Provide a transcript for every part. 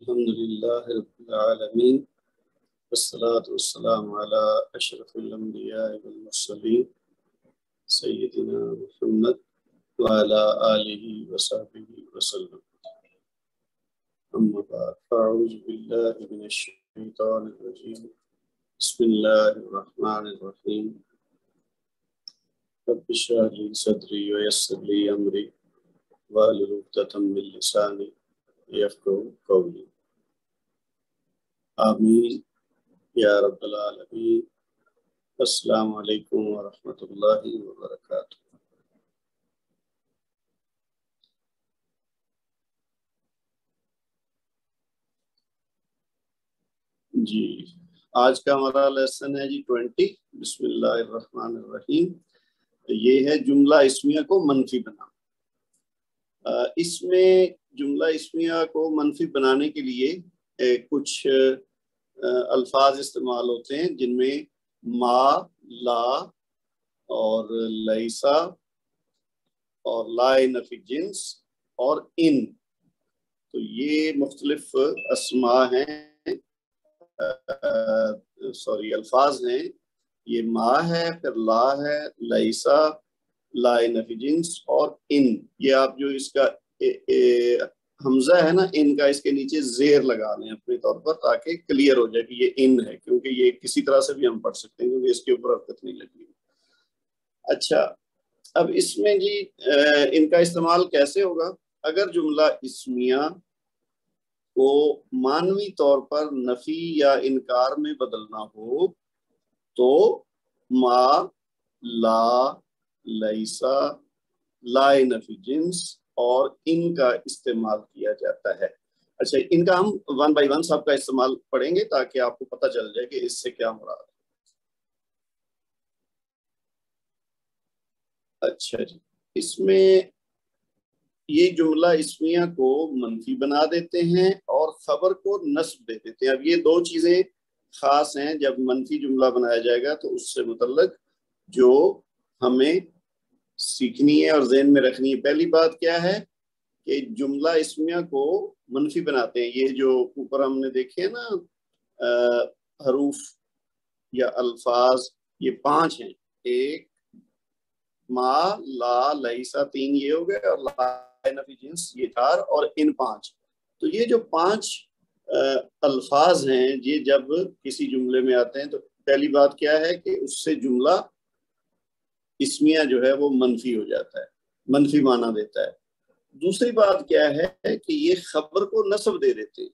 الحمد لله رب العالمين والصلاة والسلام على أشرف الأنبياء والمرسلين سيدنا محمد وعلى آله وصحبه وسلم. أما بعد فأعوذ بالله من الشيطان الرجيم. بسم الله الرحمن الرحيم. رب اشرح لي صدري ويسر لي أمري واحلل عقدة من لساني يفقهوا قولي. آمین یا رب العالمین. السلام علیکم ورحمۃ اللہ وبرکاتہ. جی آج کا ہمارا لیسن ہے 20. بسم اللہ الرحمن الرحیم. یہ ہے جملہ اسمیہ کو منفی بنانا. اس میں جملہ اسمیہ کو منفی بنانے کے لیے کچھ الفاظ استعمال ہوتے ہیں جن میں ما، لا اور لیسا اور لا نفی جنس اور ان. تو یہ مختلف اسماء ہیں الفاظ ہیں. یہ ما ہے، پھر لا ہے، لیسا، لا نفی جنس اور ان. یہ آپ جو اس کا حمزہ ہے نا ان کا، اس کے نیچے زیر لگا لیں اپنے طور پر تاکہ کلیئر ہو جائے کہ یہ ان ہے، کیونکہ یہ کسی طرح سے بھی ہم پڑھ سکتے ہیں کیونکہ اس کے اوپر حرکت نہیں لگی. اچھا، اب اس میں جی ان کا استعمال کیسے ہوگا؟ اگر جملہ اسمیہ کو معنوی طور پر نفی یا انکار میں بدلنا ہو تو ما، لا، لیسا، لا نفی جنس اور ان کا استعمال کیا جاتا ہے. اچھا، ان کا ہم 1 بائی 1 سب کا استعمال پڑھیں گے تاکہ آپ کو پتہ چل جائے کہ اس سے کیا مراد ہے. اچھا جی، اس میں یہ جملہ اسمیہ کو منفی بنا دیتے ہیں اور خبر کو نصب دے دیتے ہیں. اب یہ دو چیزیں خاص ہیں. جب منفی جملہ بنایا جائے گا تو اس سے متعلق جو ہمیں سیکھنی ہے اور ذہن میں رکھنی ہے. پہلی بات کیا ہے کہ جملہ اسمیہ کو منفی بناتے ہیں. یہ جو اوپر ہم نے دیکھے ہیں نا حروف یا الفاظ، یہ 5 ہیں. ایک، ما، لا، لیسا 3 یہ ہو گئے، اور لا نفی جنس یہ 4 اور ان 5. تو یہ جو 5 الفاظ ہیں یہ جب کسی جملے میں آتے ہیں تو پہلی بات کیا ہے کہ اس سے جملہ اسمیہ جو ہے وہ منفی ہو جاتا ہے، منفی معنی دیتا ہے. دوسری بات کیا ہے کہ یہ خبر کو نصب دے دیتے ہیں.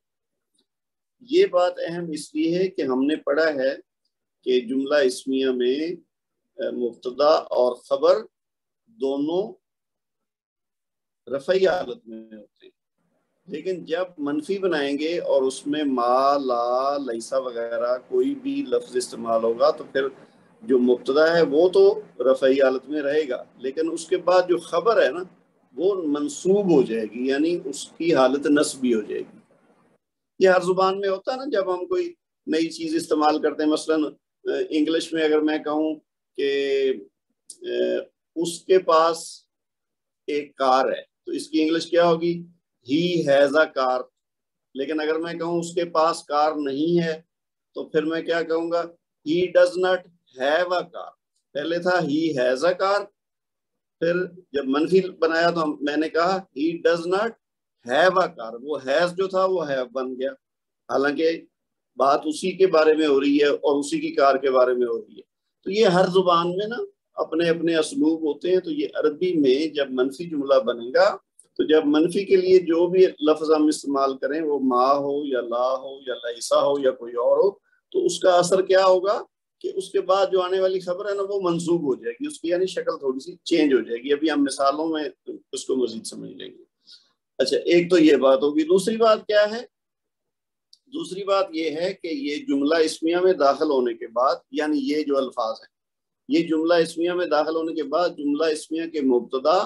یہ بات اہم اس لیے ہے کہ ہم نے پڑھا ہے کہ جملہ اسمیہ میں مبتدا اور خبر دونوں رفعی حالت میں ہوتے ہیں، لیکن جب منفی بنائیں گے اور اس میں ما، لا، لیسا وغیرہ کوئی بھی لفظ استعمال ہوگا تو پھر جو مبتدا ہے وہ تو رفعی حالت میں رہے گا، لیکن اس کے بعد جو خبر ہے نا وہ منصوب ہو جائے گی، یعنی اس کی حالت نصبی ہو جائے گی. یہ ہر زبان میں ہوتا ہے نا. جب ہم کوئی نئی چیز استعمال کرتے ہیں، مثلا انگلش میں اگر میں کہوں کہ اس کے پاس ایک کار ہے تو اس کی انگلش کیا ہوگی؟ ہی ہیز اے کار. لیکن اگر میں کہوں اس کے پاس کار نہیں ہے تو پھر میں کیا کہوں گا؟ He does not have a car. پہلے تھا ہی ہیز اے کار، پھر جب منفی بنایا تو میں نے کہا he does not have a car. وہ ہیز جو تھا وہ ہیو بن گیا، حالانکہ بات اسی کے بارے میں ہو رہی ہے اور اسی کی کار کے بارے میں ہو رہی ہے. تو یہ ہر زبان میں نا اپنے اپنے اسلوب ہوتے ہیں. تو یہ عربی میں جب منفی جملہ بنے گا تو جب منفی کے لیے جو بھی لفظ ہم استعمال کریں، وہ ما ہو یا لا ہو یا لیسا ہو یا کوئی اور ہو، تو اس کا اثر کیا ہوگا کہ اس کے بعد جو آنے والی خبر ہے نا وہ منسوب ہو جائے گی، اس کی یعنی شکل تھوڑی سی چینج ہو جائے گی. ابھی ہم مثالوں میں اس کو مزید سمجھ لیں گے. اچھا، ایک تو یہ بات ہوگی. دوسری بات کیا ہے؟ دوسری بات یہ ہے کہ یہ جملہ اسمیہ میں داخل ہونے کے بعد، یعنی یہ جو الفاظ ہیں یہ جملہ اسمیہ میں داخل ہونے کے بعد جملہ اسمیہ کے مبتدا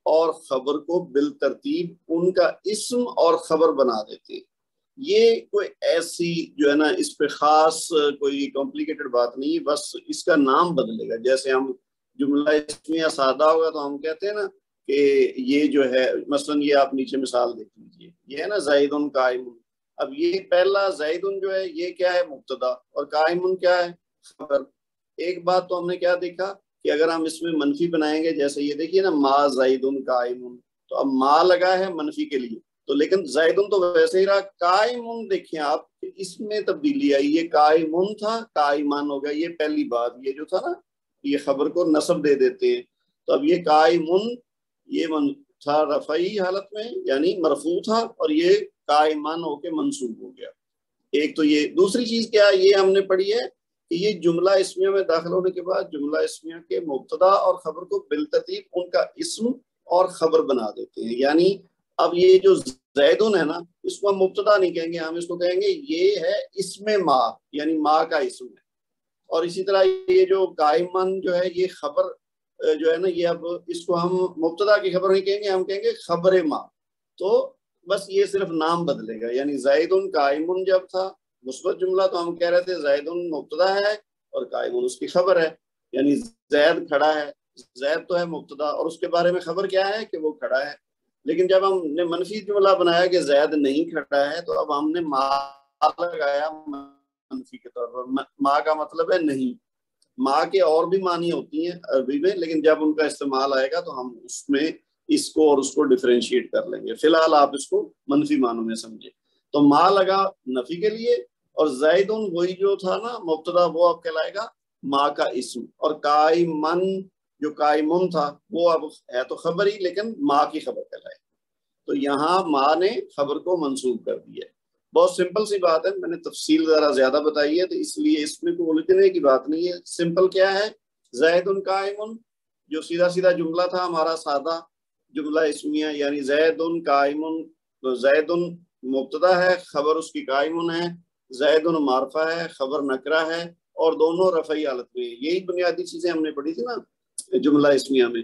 اور خبر کو بالترتیب ان کا اسم اور خبر بنا دیتے ہیں. یہ کوئی ایسی جو ہے نا اس پہ خاص کوئی کمپلیکیٹڈ بات نہیں ہے، بس اس کا نام بدلے گا. جیسے ہم جملہ اسمیہ سادہ ہوگا تو ہم کہتے ہیں نا کہ یہ جو ہے مثلا یہ آپ نیچے مثال دیکھ لیجیے، یہ ہے نا زید قائم. اب یہ پہلا زیدن جو ہے یہ کیا ہے؟ مبتدا، اور قائمن کیا ہے؟ خبر۔ ایک بات تو ہم نے کیا دیکھا کہ اگر ہم اس میں منفی بنائیں گے، جیسے یہ دیکھیے نا ما زیدن قائمن، تو اب ما لگا ہے منفی کے لیے، تو لیکن زیدن تو ویسے ہی رہا۔ قائمن دیکھیں آپ، اس میں تبدیلی آئی، یہ قائمن تھا قائمان ہو گیا۔ یہ پہلی بات، یہ جو تھا نا یہ خبر کو نصب دے دیتے ہیں، تو اب یہ قائمن یہ تھا رفعی حالت میں یعنی مرفوع تھا، اور یہ قائمان ہو کے منصوب ہو گیا۔ ایک تو یہ، دوسری چیز کیا یہ ہم نے پڑھی ہے کہ یہ جملہ اسمیہ میں داخل ہونے کے بعد جملہ اسمیہ کے مبتدا اور خبر کو بالترتیب ان کا اسم اور خبر بنا دیتے ہیں۔ یعنی اب یہ جو زیدن ہے نا، اس کو ہم مبتدا نہیں کہیں گے، ہم اس کو کہیں گے یہ ہے اسم ما، یعنی ما کا اسم ہے۔ اور اسی طرح یہ جو قائمان جو ہے یہ خبر جو ہے نا، یہ اب اس کو ہم مبتدا کی خبر نہیں کہیں گے، ہم کہیں گے خبر ما۔ تو بس یہ صرف نام بدلے گا، یعنی زیدن قائمن جب تھا مثبت جملہ تو ہم کہہ رہے تھے زیدن مبتدا ہے اور قائمن اس کی خبر ہے، یعنی زید کھڑا ہے، زید تو ہے مبتدا اور اس کے بارے میں خبر کیا ہے کہ وہ کھڑا ہے۔ لیکن جب ہم نے منفی جملہ بنایا کہ زید نہیں کھڑا ہے، تو اب ہم نے ما لگایا منفی کے طور پر۔ ما کا مطلب ہے نہیں۔ ما کے اور بھی معنی ہوتی ہیں عربی میں، لیکن جب ان کا استعمال آئے گا تو ہم اس میں اس کو اور اس کو ڈیفرینشیٹ کر لیں گے۔ فی الحال آپ اس کو منفی معنوں میں سمجھے۔ تو ما لگا نفی کے لیے، اور زیدن وہی جو تھا نا مبتدا، وہ اب کہلائے گا ما کا اسم، اور قائمن جو قائمن تھا وہ اب ہے تو خبر ہی، لیکن ما کی خبر کہلائے۔ تو یہاں ما نے خبر کو منسوب کر دیا۔ بہت سمپل سی بات ہے، میں نے تفصیل ذرا زیادہ بتائی ہے، تو اس لیے اس میں کوئی الجھنے کی بات نہیں ہے۔ سمپل کیا ہے؟ زیدن قائمن جو سیدھا سیدھا جملہ تھا ہمارا، سادہ جملہ اسمیہ، یعنی زیدن قائمن، تو زیدن مبتدا ہے، خبر اس کی قائمن ہے، زیدن معرفہ ہے، خبر نکرہ ہے، اور دونوں رفعی حالت میں۔ یہی بنیادی چیزیں ہم نے پڑھی تھی نا جملہ اسمیہ میں،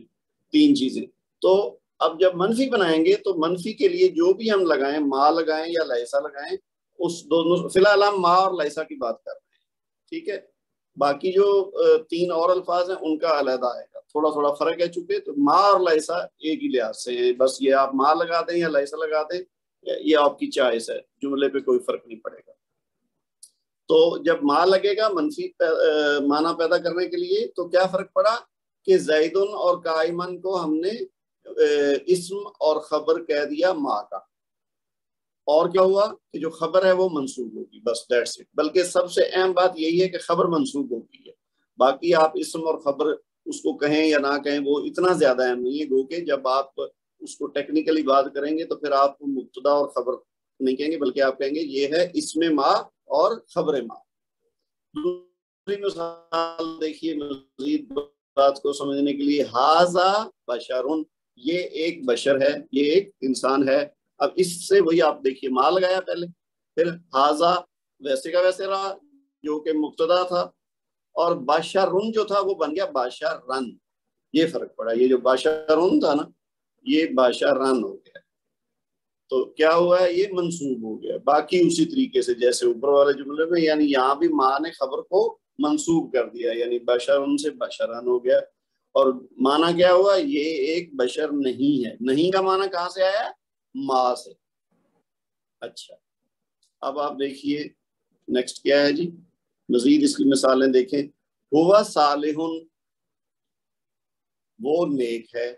تین چیزیں۔ تو اب جب منفی بنائیں گے تو منفی کے لیے جو بھی ہم لگائیں، ما لگائیں یا لیسا لگائیں، اس دونوں، فی الحال ہم ما اور لیسا کی بات کر رہے ہیں، ٹھیک ہے؟ باقی جو تین اور الفاظ ہیں ان کا علیحدہ آئے گا، تھوڑا تھوڑا فرق ہے چونکہ، تو ما اور لیسا ایک ہی لحاظ سے ہیں، بس یہ آپ ما لگا دیں یا لیسا لگا دیں، یہ آپ کی چوائس ہے، جملے پہ کوئی فرق نہیں پڑے گا۔ تو جب ما لگے گا منفی معنی پیدا کرنے کے لیے، تو کیا فرق پڑا کہ زیدن اور قائمن کو ہم نے اسم اور خبر کہہ دیا ما کا، اور کیا ہوا کہ جو خبر ہے وہ منسوب ہوگی، بس دیٹس اٹ۔ بلکہ سب سے اہم بات یہی ہے کہ خبر منسوب ہوگی ہے، باقی آپ اسم اور خبر اس کو کہیں یا نہ کہیں وہ اتنا زیادہ اہم نہیں ہے، گو کہ جب آپ اس کو ٹیکنیکلی بات کریں گے تو پھر آپ کو مبتدا اور خبر نہیں کہیں گے، بلکہ آپ کہیں گے یہ ہے اسم ما اور خبر ما۔ دوسری مثال دیکھیے مزید بات کو سمجھنے کے لیے، ھذا بشرٌ، یہ ایک بشر ہے، یہ ایک انسان ہے۔ اب اس سے وہی آپ دیکھیے ما لگایا پہلے، پھر ھذا ویسے کا ویسے رہا جو کہ مبتدا تھا، اور بشرٌ جو تھا وہ بن گیا بشرن۔ یہ فرق پڑا، یہ جو بشرن تھا نا یہ بشرن ہو گیا، تو کیا ہوا ہے؟ یہ منصوب ہو گیا۔ باقی اسی طریقے سے جیسے اوپر والے جملے میں، یعنی یہاں بھی ماں نے خبر کو منصوب کر دیا، یعنی بشرن سے بشرن ہو گیا۔ اور معنی کیا ہوا؟ یہ ایک بشر نہیں ہے۔ نہیں کا معنی کہاں سے آیا؟ ماں سے۔ اچھا، اب آپ دیکھیے نیکسٹ کیا ہے جی، مزید اس کی مثالیں دیکھیں۔ ہوا صالح، وہ نیک ہے۔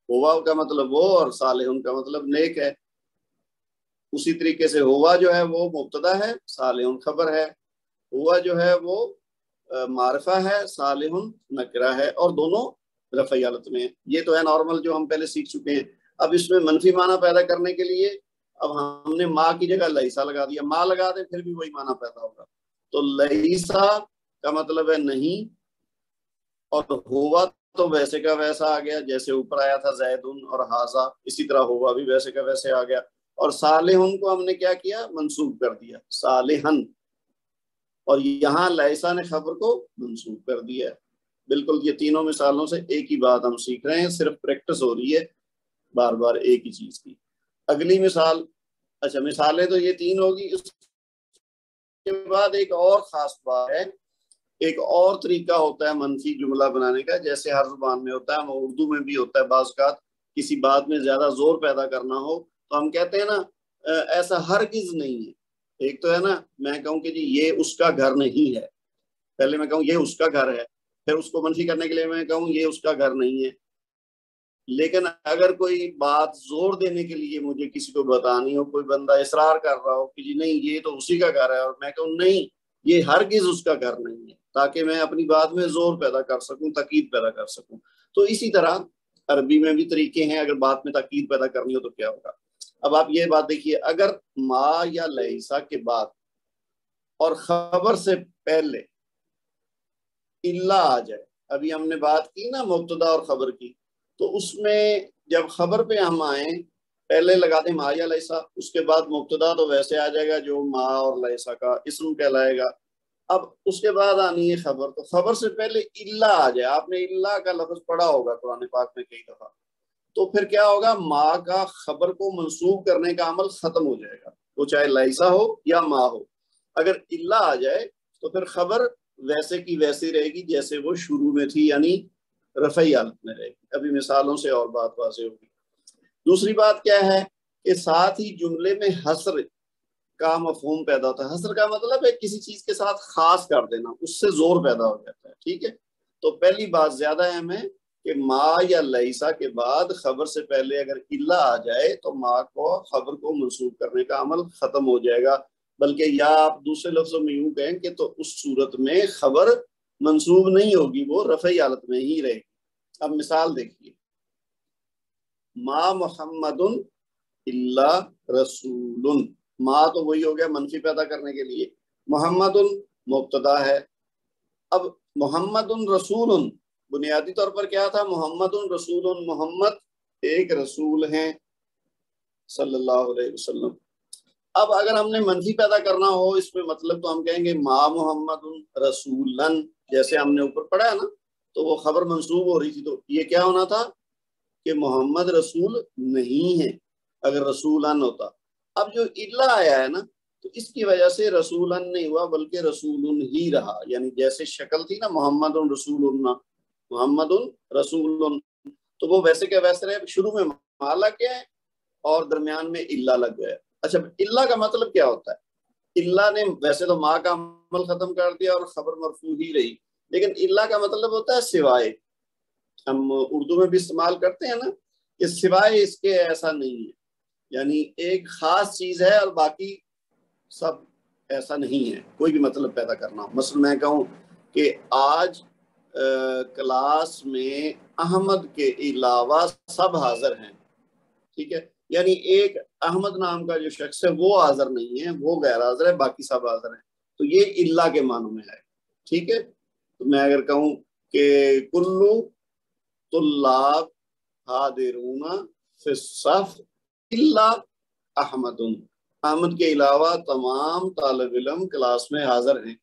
ہوا کا مطلب وہ، اور صالح کا مطلب نیک ہے۔ اسی طریقے سے ہوا جو ہے وہ مبتدا ہے، صالح خبر ہے۔ ہوا جو ہے وہ معرفہ ہے، صالح نکرہ ہے، اور دونوں رفعی حالت میں ہیں۔ یہ تو ہے نارمل جو ہم پہلے سیکھ چکے ہیں۔ اب اس میں منفی معنی پیدا کرنے کے لیے اب ہم نے ما کی جگہ لیسا لگا دیا، ما لگا دیں پھر بھی وہی معنی پیدا ہوگا۔ تو لیسا کا مطلب ہے نہیں، اور ہوا تو ویسے کا ویسا آ گیا جیسے اوپر آیا تھا زیدن اور ھذا، اسی طرح ہوا بھی ویسے کا ویسے آ گیا۔ اور صالحن کو ہم نے کیا کیا؟ منصوب کر دیا، صالحن، اور یہاں لیسا نے خبر کو منصوب کر دیا۔ بالکل یہ تینوں مثالوں سے ایک ہی بات ہم سیکھ رہے ہیں، صرف پریکٹس ہو رہی ہے بار بار ایک ہی چیز کی۔ اگلی مثال، اچھا مثالیں تو یہ تین ہوگی، اس کے بعد ایک اور خاص بات ہے، ایک اور طریقہ ہوتا ہے منفی جملہ بنانے کا، جیسے ہر زبان میں ہوتا ہے، اردو میں بھی ہوتا ہے۔ بعض اوقات کسی بات میں زیادہ زور پیدا کرنا ہو تو ہم کہتے ہیں نا ایسا ہرگز نہیں ہے. ایک تو ہے نا میں کہوں کہ جی یہ اس کا گھر نہیں ہے، پہلے میں کہوں یہ اس کا گھر ہے، پھر اس کو منفی کرنے کے لیے میں کہوں یہ اس کا گھر نہیں ہے. لیکن اگر کوئی بات زور دینے کے لیے مجھے کسی کو بتانی ہو، کوئی بندہ اصرار کر رہا ہو کہ جی نہیں یہ تو اسی کا گھر ہے، اور میں کہوں نہیں یہ ہرگز اس کا گھر نہیں ہے، تاکہ میں اپنی بات میں زور پیدا کر سکوں، تاکید پیدا کر سکوں. تو اسی طرح عربی میں بھی طریقے ہیں، اگر بات میں تاکید پیدا کرنی ہو تو کیا ہوگا. اب آپ یہ بات دیکھیے، اگر ما یا لیسا کے بعد اور خبر سے پہلے الا آ جائے، ابھی ہم نے بات کی نا مبتدا اور خبر کی، تو اس میں جب خبر پہ ہم آئیں پہلے لگا دیں ما یا لیسا، اس کے بعد مبتدا تو ویسے آ جائے گا جو ما اور لیسا کا اسم کہلائے گا. اب اس کے بعد آنی ہے خبر، تو خبر سے پہلے الا آ جائے، آپ نے الا کا لفظ پڑھا ہوگا قرآن پاک میں کئی دفعہ، تو پھر کیا ہوگا، ما کا خبر کو منسوب کرنے کا عمل ختم ہو جائے گا، وہ چاہے لیسا ہو یا ما ہو. اگر الا آ جائے تو پھر خبر ویسے کی ویسی رہے گی جیسے وہ شروع میں تھی، یعنی رفعی حالت میں رہے گی. ابھی مثالوں سے اور بات واضح ہوگی. دوسری بات کیا ہے کہ ساتھ ہی جملے میں حصر کا مفہوم پیدا ہوتا ہے. حصر کا مطلب ہے کسی چیز کے ساتھ خاص کر دینا، اس سے زور پیدا ہو جاتا ہے. ٹھیک ہے، تو پہلی بات زیادہ اہم ہے کہ ما یا لیسا کے بعد خبر سے پہلے اگر الا آ جائے تو ما کو خبر کو منسوب کرنے کا عمل ختم ہو جائے گا. بلکہ یا آپ دوسرے لفظوں میں یوں کہیں کہ تو اس صورت میں خبر منسوب نہیں ہوگی، وہ رفعی حالت میں ہی رہے گی. اب مثال دیکھیے، ما محمد الا رسول. ما تو وہی ہو گیا منفی پیدا کرنے کے لیے، محمد مبتدا ہے. اب محمد رسول بنیادی طور پر کیا تھا، محمد رسول، محمد ایک رسول ہیں صلی اللہ علیہ وسلم. اب اگر ہم نے منفی پیدا کرنا ہو اس میں مطلب، تو ہم کہیں گے ما محمد رسولن، جیسے ہم نے اوپر پڑھا ہے نا، تو وہ خبر منسوب ہو رہی تھی، تو یہ کیا ہونا تھا کہ محمد رسول نہیں ہے اگر رسولن ہوتا. اب جو الا آیا ہے نا، تو اس کی وجہ سے رسولن نہیں ہوا بلکہ رسولن ہی رہا. یعنی جیسے شکل تھی نا محمد رسول اللہ، محمد رسول، تو وہ ویسے کہ ویسے رہے. شروع میں ما لگ گیا ہے اور درمیان میں الا لگ گیا ہے. اچھا، الا کا مطلب کیا ہوتا ہے؟ الا نے ویسے تو ما کا عمل ختم کر دیا اور خبر مرفوع ہی رہی، لیکن الا کا مطلب ہوتا ہے سوائے. ہم اردو میں بھی استعمال کرتے ہیں نا کہ سوائے اس کے ایسا نہیں ہے، یعنی ایک خاص چیز ہے اور باقی سب ایسا نہیں ہے. کوئی بھی مطلب پیدا کرنا، مثلا میں کہوں کہ آج کلاس میں احمد کے علاوہ سب حاضر ہیں. ٹھیک ہے، یعنی ایک احمد نام کا جو شخص ہے وہ حاضر نہیں ہے، وہ غیر حاضر ہے، باقی سب حاضر ہیں. تو یہ الا کے معنوں میں ہے. ٹھیک ہے، تو میں اگر کہوں کہ کلو طلاب حاضرون فی الصف الا احمد، احمد کے علاوہ تمام طالب علم کلاس میں حاضر ہیں،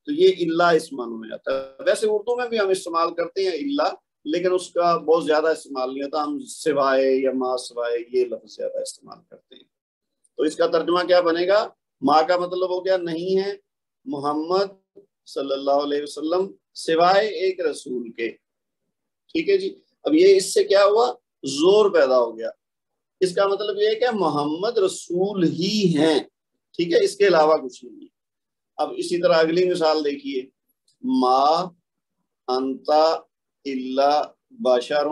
تو یہ الا اس معنوں میں آتا ہے. ویسے اردو میں بھی ہم استعمال کرتے ہیں الا، لیکن اس کا بہت زیادہ استعمال نہیں ہوتا، ہم سوائے یا ما سوائے یہ لفظ زیادہ استعمال کرتے ہیں. تو اس کا ترجمہ کیا بنے گا، ما کا مطلب ہو گیا نہیں ہے محمد صلی اللہ علیہ وسلم سوائے ایک رسول کے. ٹھیک ہے جی. اب یہ اس سے کیا ہوا، زور پیدا ہو گیا. اس کا مطلب یہ ہے کہ محمد رسول ہی ہیں، ٹھیک ہے، اس کے علاوہ کچھ نہیں ہے. اب اسی طرح اگلی مثال دیکھیے، ما انتا الا بشر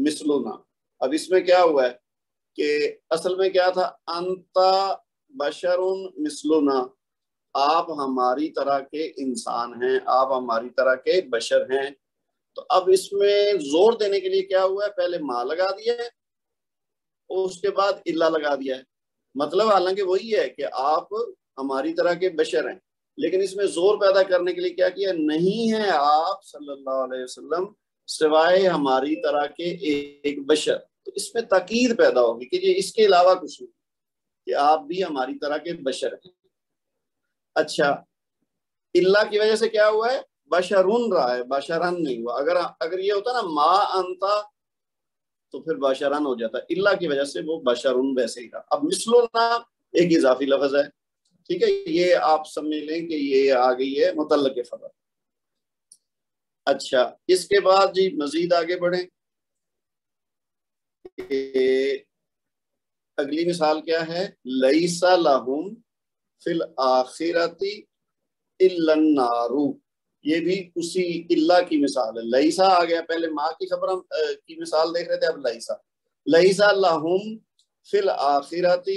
مثلنا. اب اس میں کیا ہوا ہے کہ اصل میں کیا تھا، انتا بشر مثلنا، آپ ہماری طرح کے انسان ہیں، آپ ہماری طرح کے بشر ہیں. تو اب اس میں زور دینے کے لیے کیا ہوا ہے، پہلے ما لگا دیا ہے اور اس کے بعد الا لگا دیا ہے. مطلب حالانکہ وہی ہے کہ آپ ہماری طرح کے بشر ہیں، لیکن اس میں زور پیدا کرنے کے لیے کیا کیا، نہیں ہے آپ صلی اللہ علیہ وسلم سوائے ہماری طرح کے ایک بشر. تو اس میں تاکید پیدا ہوگی کہ یہ اس کے علاوہ کچھ نہیں، کہ آپ بھی ہماری طرح کے بشر ہیں. اچھا، الا کی وجہ سے کیا ہوا ہے، بشرن رہا ہے، بشرن نہیں ہوا. اگر یہ ہوتا نا ما انتا تو پھر بشرن ہو جاتا. الا کی وجہ سے وہ بشرن ویسے ہی رہا. اب مثلنا ایک اضافی لفظ ہے، ٹھیک ہے، یہ آپ سمجھ لیں کہ یہ آ گئی ہے متعلق خبر. اچھا، اس کے بعد جی مزید آگے بڑھیں. اگلی مثال کیا ہے؟ لیس لہم فی الآخرۃ الا النار، یہ بھی اسی اللہ کی مثال ہے. لیسا آ گیا، پہلے ماں کی خبر کی مثال دیکھ رہے تھے، اب لیسا. لیسا لہم فی الآخرۃ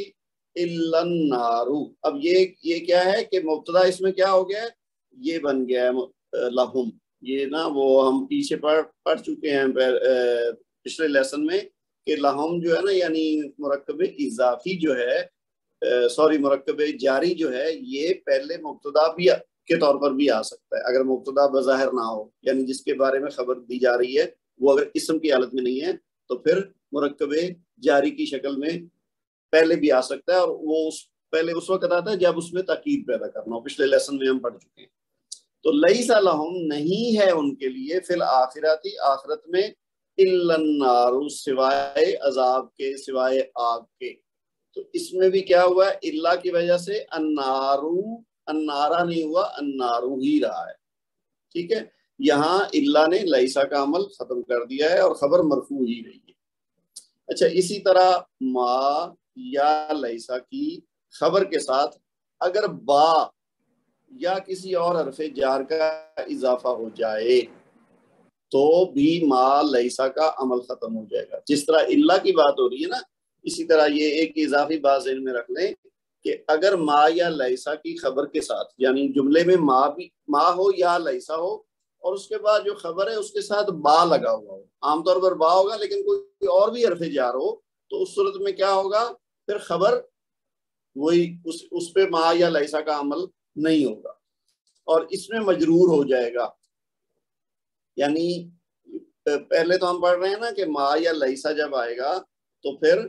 الا النار. اب یہ کیا ہے کہ مبتدا اس میں کیا ہو گیا ہے؟ یہ بن گیا ہے لہم. یہ نا وہ ہم پیچھے پڑھ چکے ہیں پچھلے لیسن میں کہ لہم جو ہے نا یعنی مرکب اضافی جو ہے، مرکب جاری جو ہے، یہ پہلے مبتدا بھی کے طور پر بھی آ سکتا ہے اگر مبتدا بظاہر نہ ہو، یعنی جس کے بارے میں خبر دی جا رہی ہے وہ اگر اسم کی حالت میں نہیں ہے تو پھر مرکب جاری کی شکل میں پہلے بھی آ سکتا ہے، اور وہ پہلے اس وقت آتا ہے جب اس میں تاکید پیدا کرنا ہو. پچھلے لیسن میں ہم پڑھ چکے ہیں. تو لیس لہم نہیں ہے ان کے لیے فی الآخرۃ آخرت میں الا النار سوائے عذاب کے، سوائے آگ کے. تو اس میں بھی کیا ہوا ہے؟ اللہ کی وجہ سے انارا نہیں ہوا، انارو ہی رہا ہے. ٹھیک ہے، یہاں اللہ نے لیسا کا عمل ختم کر دیا ہے اور خبر مرفوع ہی رہی ہے. اچھا، اسی طرح ما یا لیسا کی خبر کے ساتھ اگر با یا کسی اور حرف جار کا اضافہ ہو جائے تو بھی ما لیسا کا عمل ختم ہو جائے گا. جس طرح اللہ کی بات ہو رہی ہے نا، اسی طرح یہ ایک اضافی بات ذہن میں رکھ لیں کہ اگر ما یا لیسا کی خبر کے ساتھ، یعنی جملے میں ما ہو یا لیسا ہو اور اس کے بعد جو خبر ہے اس کے ساتھ با لگا ہوا ہو، عام طور پر با ہوگا لیکن کوئی اور بھی حرف جار ہو، تو اس صورت میں کیا ہوگا؟ پھر خبر وہی اس پہ ما یا لیسا کا عمل نہیں ہوگا اور اس میں مجرور ہو جائے گا. یعنی پہلے تو ہم پڑھ رہے ہیں نا کہ ما یا لیسا جب آئے گا تو پھر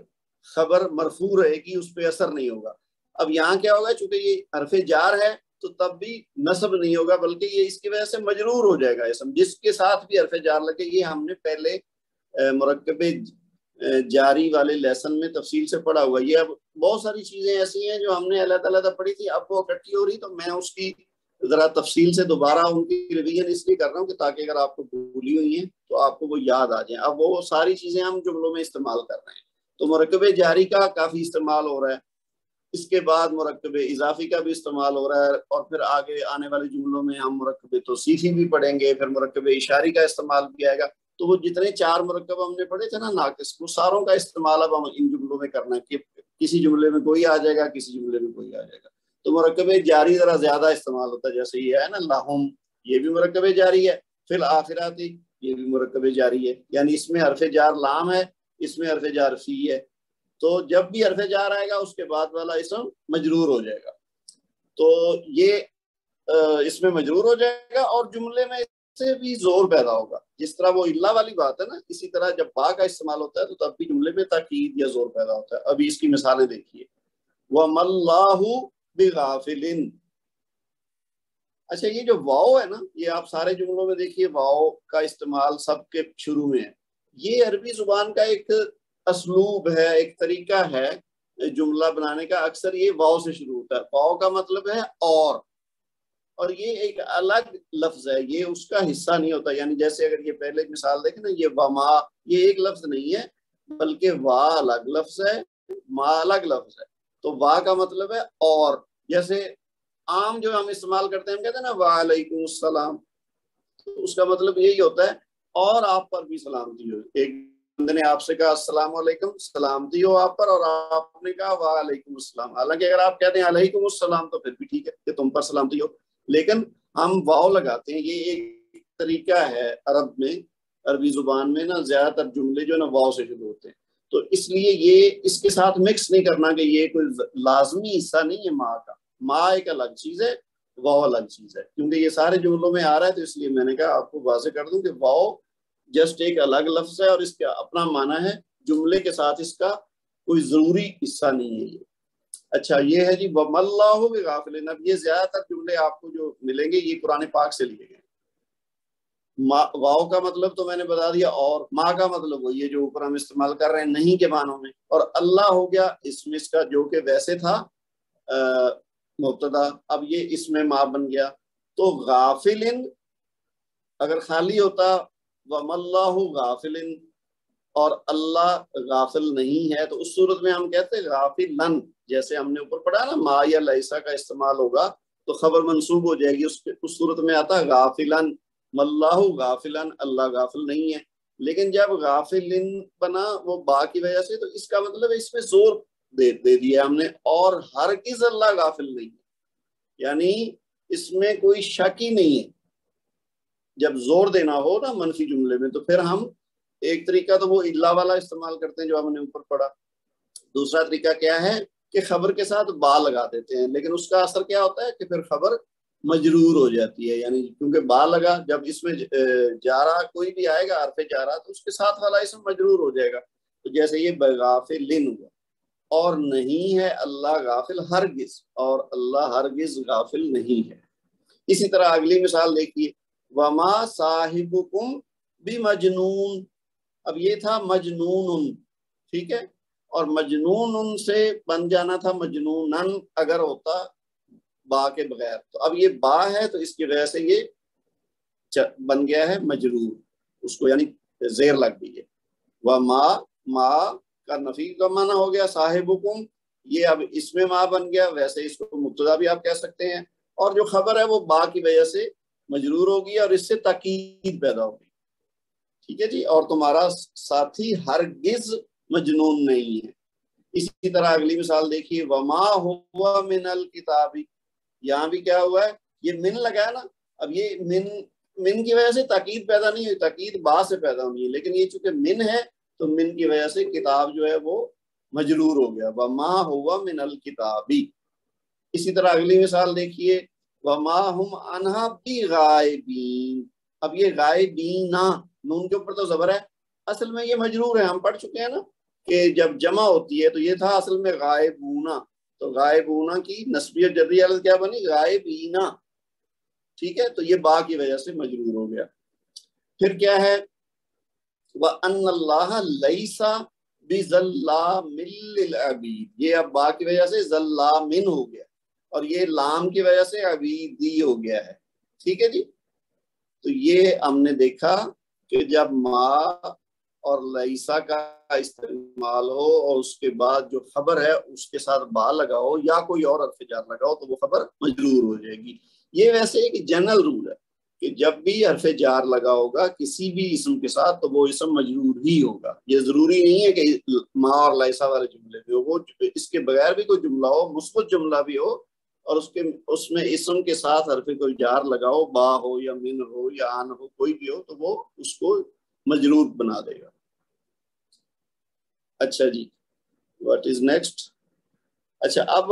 خبر مرفوع رہے گی، اس پہ اثر نہیں ہوگا. اب یہاں کیا ہوگا؟ چونکہ یہ حرف جار ہے تو تب بھی نصب نہیں ہوگا بلکہ یہ اس کی وجہ سے مجرور ہو جائے گا اسم، جس کے ساتھ بھی حرف جار لگے. یہ ہم نے پہلے مرکب جاری والے لیسن میں تفصیل سے پڑھا ہوا. یہ اب بہت ساری چیزیں ایسی ہیں جو ہم نے علیحدہ علیحدہ پڑھی تھی، اب وہ اکٹھی ہو رہی تو میں اس کی ذرا تفصیل سے دوبارہ ان کی ریویژن اس لیے کر رہا ہوں کہ تاکہ اگر آپ کو بھولی ہوئی ہیں تو آپ کو وہ یاد آ جائیں. اب وہ ساری چیزیں ہم جملوں میں استعمال کر رہے ہیں. تو مرکب جاری کا کافی استعمال ہو رہا ہے، اس کے بعد مرکب اضافی کا بھی استعمال ہو رہا ہے، اور پھر آگے آنے والے جملوں میں ہم مرکب توصیفی بھی پڑھیں گے، پھر مرکب اشاری کا استعمال بھی آئے گا. تو وہ جتنے 4 مرکب ہم نے پڑھے تھے نا ناقص، وہ ساروں کا استعمال اب ہم ان جملوں میں کرنا ہے کہ کسی جملے میں کوئی آ جائے گا، کسی جملے میں کوئی آ جائے گا. تو مرکب جاری ذرا زیادہ استعمال ہوتا ہے، جیسے یہ ہے نا لہم، یہ بھی مرکب جاری ہے. فی الآخرات یہ بھی مرکب جاری ہے، یعنی اس میں حرف جار لام ہے، اس میں حرف جار فی ہے. تو جب بھی حرف جار آئے گا اس کے بعد والا اسم مجرور ہو جائے گا. تو یہ اس میں مجرور ہو جائے گا اور جملے میں سے بھی زور پیدا ہوگا. جس طرح وہ اللہ والی بات ہے نا، اسی طرح جب با کا استعمال ہوتا ہے تو تب بھی جملے میں تاکید یا زور پیدا ہوتا ہے. ابھی اس کی مثالیں دیکھیے. وَمَا اللَّهُ بِغَافِلٍ. اچھا، یہ جو واو ہے نا، یہ آپ سارے جملوں میں دیکھیے واو کا استعمال سب کے شروع میں ہے. یہ عربی زبان کا ایک اسلوب ہے، ایک طریقہ ہے جملہ بنانے کا. اکثر یہ واو سے شروع ہوتا ہے. واو کا مطلب ہے اور یہ ایک الگ لفظ ہے، یہ اس کا حصہ نہیں ہوتا. یعنی جیسے اگر یہ پہلے مثال دیکھیں نا، یہ وما، یہ ایک لفظ نہیں ہے بلکہ وا الگ لفظ ہے، ما الگ لفظ ہے. تو وا کا مطلب ہے اور. جیسے عام جو ہم استعمال کرتے ہیں، ہم کہتے ہیں نا وعلیکم السلام، تو اس کا مطلب یہی ہوتا ہے اور آپ پر بھی سلامتی ہو. ایک بندے نے آپ سے کہا السلام علیکم، سلامتی ہو آپ پر، اور آپ نے کہا وعلیکم السلام. حالانکہ اگر آپ کہتے ہیں علیکم السلام تو پھر بھی ٹھیک ہے کہ تم پر سلامتی ہو، لیکن ہم واو لگاتے ہیں. یہ ایک طریقہ ہے عرب میں، عربی زبان میں نا زیادہ تر جملے جو نا واو سے شروع ہوتے ہیں. تو اس لیے یہ اس کے ساتھ مکس نہیں کرنا کہ یہ کوئی لازمی حصہ نہیں ہے ماں کا. ماں ایک الگ چیز ہے، واو الگ چیز ہے. کیونکہ یہ سارے جملوں میں آ رہا ہے تو اس لیے میں نے کہا آپ کو واضح کر دوں کہ واو جسٹ ایک الگ لفظ ہے اور اس کا اپنا معنی ہے. جملے کے ساتھ اس کا کوئی ضروری حصہ نہیں ہے یہ. اچھا، یہ ہے جی وَمَا اللَّهُ بِغَافِلٍ. اب یہ زیادہ تر جملے آپ کو جو ملیں گے یہ قرآن پاک سے لیے گئے. واو کا مطلب تو میں نے بتا دیا، اور ماں کا مطلب وہی ہے جو اوپر ہم استعمال کر رہے ہیں نہیں کے معنوں میں. اور اللہ ہو گیا اس میں اس کا جو کہ ویسے تھا مبتدا، اب یہ اس میں ماں بن گیا. تو غافلن اگر خالی ہوتا وَمَا اللَّهُ غَافِلٍ اور اللہ غافل نہیں ہے، تو اس صورت میں ہم کہتے ہیں غافلن، جیسے ہم نے اوپر پڑھا نا ما یا لیسا کا استعمال ہوگا تو خبر منصوب ہو جائے گی، اس صورت میں آتا ہے غافلن، واللہ غافلن، اللہ غافل نہیں ہے۔ لیکن جب غافلن بنا وہ با کی وجہ سے، تو اس کا مطلب اس میں زور دے دیا ہم نے، اور ہرگز اللہ غافل نہیں ہے، یعنی اس میں کوئی شک ہی نہیں ہے۔ جب زور دینا ہو نا منفی جملے میں، تو پھر ہم ایک طریقہ تو وہ الا والا استعمال کرتے ہیں جو ہم نے اوپر پڑھا، دوسرا طریقہ کیا ہے کہ خبر کے ساتھ با لگا دیتے ہیں، لیکن اس کا اثر کیا ہوتا ہے کہ پھر خبر مجرور ہو جاتی ہے، یعنی کیونکہ با لگا، جب اس میں جارا کوئی بھی آئے گا حرف جارا تو اس کے ساتھ والا اسم مجرور ہو جائے گا، تو جیسے یہ بغافلن ہوا، اور نہیں ہے اللہ غافل ہرگز، اور اللہ ہرگز غافل نہیں ہے۔ اسی طرح اگلی مثال دیکھیے، وما صاحبکم بمجنون، اب یہ تھا مجنون، ٹھیک ہے، اور مجنون سے بن جانا تھا مجنونن اگر ہوتا با کے بغیر، تو اب یہ با ہے تو اس کی وجہ سے یہ بن گیا ہے مجرور، اس کو یعنی زیر لگ گئی ہے۔ ما کا نفی کا معنی ہو گیا، صاحبکم یہ اب اس میں ما بن گیا، ویسے اس کو مبتدا بھی آپ کہہ سکتے ہیں، اور جو خبر ہے وہ با کی وجہ سے مجرور ہوگی اور اس سے تاکید پیدا ہوگی، ٹھیک ہے جی، اور تمہارا ساتھی ہرگز مجنون نہیں ہے۔ اسی طرح اگلی مثال دیکھیے، وما ہوا من الکتاب، یہاں بھی کیا ہوا ہے، یہ من لگا ہے نا، اب یہ من کی وجہ سے تاکید پیدا نہیں ہوئی، تاکید با سے پیدا ہونی ہے، لیکن یہ چونکہ من ہے تو من کی وجہ سے کتاب جو ہے وہ مجرور ہو گیا، وما ہوا من الکتاب۔ اسی طرح اگلی مثال دیکھیے، وما ہم عنہا بغائبین، اب یہ غائبین نون کے اوپر تو زبر ہے، اصل میں یہ مجرور ہے، ہم پڑھ چکے ہیں نا کہ جب جمع ہوتی ہے تو یہ تھا اصل میں غائبونا، تو غائبونا کی نسبیت جدی حالت کیا بنی، غائبینا، ٹھیک ہے، تو یہ با کی وجہ سے مجرور ہو گیا۔ پھر کیا ہے، وَأَنَّ اللَّهَ لَيْسَ بِظَلَّامٍ لِّلْعَبِيدِ، یہ اب با کی وجہ سے ظلامن ہو گیا، اور یہ لام کی وجہ سے عبیدی ہو گیا ہے، ٹھیک ہے جی۔ تو یہ ہم نے دیکھا کہ جب ما اور لیسا کا استعمال ہو اور اس کے بعد جو خبر ہے اس کے ساتھ با لگاؤ یا کوئی اور حرف جر لگاؤ تو وہ خبر مجرور ہو جائے گی۔ یہ ویسے ایک جنرل رول ہے کہ جب بھی حرف جار لگا ہوگا کسی بھی اسم کے ساتھ تو وہ اسم مجرور ہی ہوگا، یہ ضروری نہیں ہے کہ ما اور لیسا والے جملے بھی ہو، وہ اس کے بغیر بھی کوئی جملہ ہو، مثبت جملہ بھی ہو اور اس میں اسم کے ساتھ حرف کوئی جار لگاؤ، با ہو یا من ہو یا آن ہو، کوئی بھی ہو، تو وہ اس کو مجرور بنا دے گا۔ اچھا جی، واٹ از نیکسٹ؟ اچھا، اب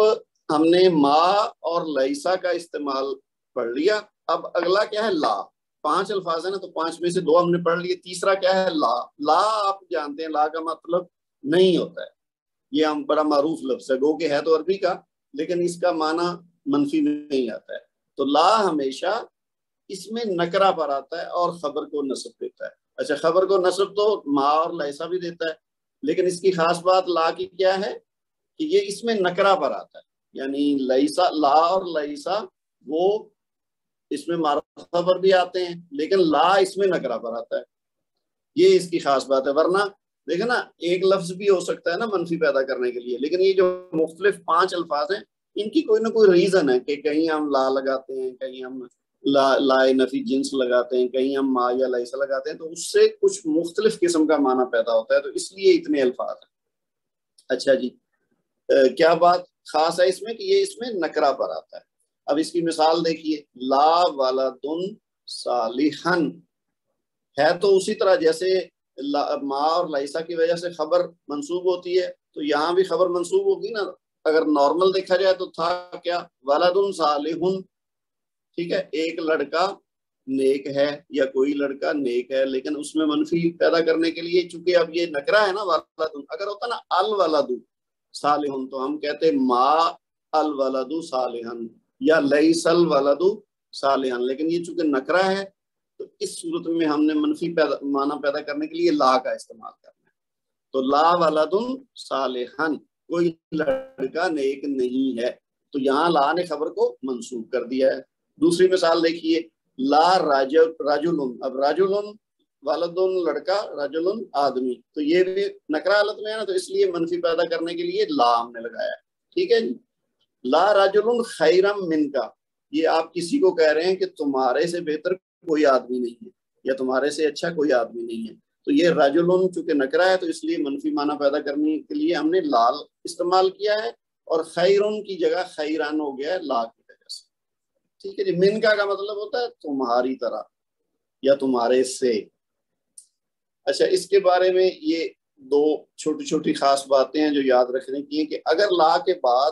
ہم نے ما اور لیسا کا استعمال پڑھ لیا، اب اگلا کیا ہے، لا۔ 5 الفاظ ہیں نا، تو 5 میں سے 2 ہم نے پڑھ لیے، تیسرا کیا ہے، لا۔ لا آپ جانتے ہیں لا کا مطلب نہیں ہوتا ہے، یہ ہم بڑا معروف لفظ ہے، گو کہ ہے تو عربی کا لیکن اس کا معنی منفی نہیں آتا ہے، تو لا ہمیشہ اس میں نکرہ پر آتا ہے اور خبر کو نصب دیتا ہے۔ اچھا، خبر کو نصب تو ما اور لیسا بھی دیتا ہے، لیکن اس کی خاص بات لا کی کیا ہے کہ یہ اس میں نکرہ پر آتا ہے، یعنی لیسا، لا اور لیسا وہ اس میں معرفہ پر بھی آتے ہیں لیکن لا اس میں نکرہ پر آتا ہے، یہ اس کی خاص بات ہے۔ ورنہ دیکھیں نا، ایک لفظ بھی ہو سکتا ہے نا منفی پیدا کرنے کے لیے، لیکن یہ جو مختلف 5 الفاظ ہیں ان کی کوئی نہ کوئی ریزن ہے کہ کہیں ہم لا لگاتے ہیں، کہیں ہم لا نفی جنس لگاتے ہیں، کہیں ہم ما یا لیسا لگاتے ہیں، تو اس سے کچھ مختلف قسم کا معنی پیدا ہوتا ہے، تو اس لیے اتنے الفاظ ہیں۔ اچھا جی، کیا بات خاص ہے اس میں کہ یہ اس میں نکرہ پر آتا ہے۔ اب اس کی مثال دیکھیے، لا ولدن صالحن، ہے تو اسی طرح جیسے ما اور لیسا کی وجہ سے خبر منصوب ہوتی ہے تو یہاں بھی خبر منصوب ہوگی نا، اگر نارمل دیکھا جائے تو تھا کیا، ولدن صالحن، ٹھیک ہے، ایک لڑکا نیک ہے یا کوئی لڑکا نیک ہے، لیکن اس میں منفی پیدا کرنے کے لیے چونکہ اب یہ نکرہ ہے نا ولدن، اگر ہوتا نا الولد صالحن تو ہم کہتے ما الولد صالحن یا لیس الولد صالحن، لیکن یہ چونکہ نکرہ ہے تو اس صورت میں ہم نے منفی معنی پیدا کرنے کے لیے لا کا استعمال کرنا ہے، تو لا ولد صالحن، کوئی لڑکا نیک نہیں ہے، تو یہاں لا نے خبر کو منسوب کر دیا ہے۔ دوسری مثال دیکھیے، لا راجل، اب راجل والدن لڑکا، رجل آدمی، تو یہ بھی نکرہ حالت میں ہے نا، تو اس لیے منفی پیدا کرنے کے لیے لا ہم نے لگایا. ٹھیک ہے جی. لا رجل خیرم من کا، یہ آپ کسی کو کہہ رہے ہیں کہ تمہارے سے بہتر کوئی آدمی نہیں ہے یا تمہارے سے اچھا کوئی آدمی نہیں ہے. تو یہ رجل چونکہ نکرہ ہے تو اس لیے منفی معنی پیدا کرنے کے لیے ہم نے لال استعمال کیا ہے، اور خیرن کی جگہ خیران ہو گیا ہے لا کی وجہ سے. ٹھیک ہے جی. من کا مطلب ہوتا ہے تمہاری طرح یا تمہارے سے. اچھا، اس کے بارے میں یہ دو چھوٹی چھوٹی خاص باتیں ہیں جو یاد رکھنے کی ہیں کہ اگر لا کے بعد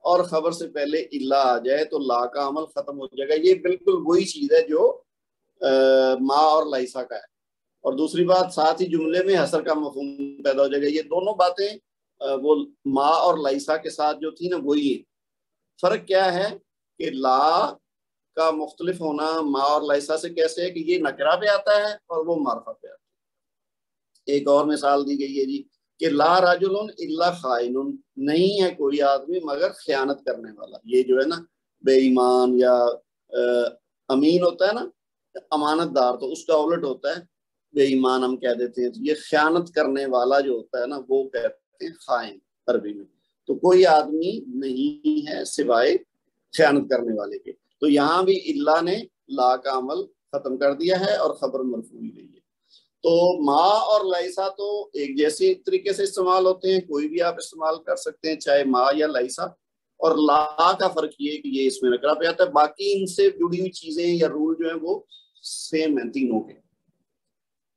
اور خبر سے پہلے الا آ جائے تو لا کا عمل ختم ہو جائے گا. یہ بالکل وہی چیز ہے جو ما اور لائسا کا ہے. اور دوسری بات، ساتھ ہی جملے میں حصر کا مفہوم پیدا ہو جائے گا. یہ دونوں باتیں وہ ما اور لائسا کے ساتھ جو تھی نا وہی ہے. فرق کیا ہے کہ لا کا مختلف ہونا ما اور لائسا سے کیسے ہے کہ یہ نکرہ پہ آتا ہے اور وہ معرفہ پہ آتا ہے. ایک اور مثال دی گئی ہے جی کہ لا رجل الا خائن، نہیں ہے کوئی آدمی مگر خیانت کرنے والا. یہ جو ہے نا بے ایمان یا امین ہوتا ہے نا امانت دار، تو اس کا الٹ ہوتا ہے بے ایمان ہم کہہ دیتے ہیں. تو یہ خیانت کرنے والا جو ہوتا ہے نا وہ کہتے ہیں خائن عربی میں. تو کوئی آدمی نہیں ہے سوائے خیانت کرنے والے کے. تو یہاں بھی اللہ نے لا کا عمل ختم کر دیا ہے اور خبر مرفوع ہوئی گئی ہے. تو ما اور لائسا تو ایک جیسے طریقے سے استعمال ہوتے ہیں، کوئی بھی آپ استعمال کر سکتے ہیں چاہے ما یا لائسا. اور لا کا فرق یہ ہے کہ یہ اس میں نکرہ پہ آتا ہے، باقی ان سے جڑی ہوئی چیزیں یا رول جو ہیں وہ سیم ہیں تینوں کے.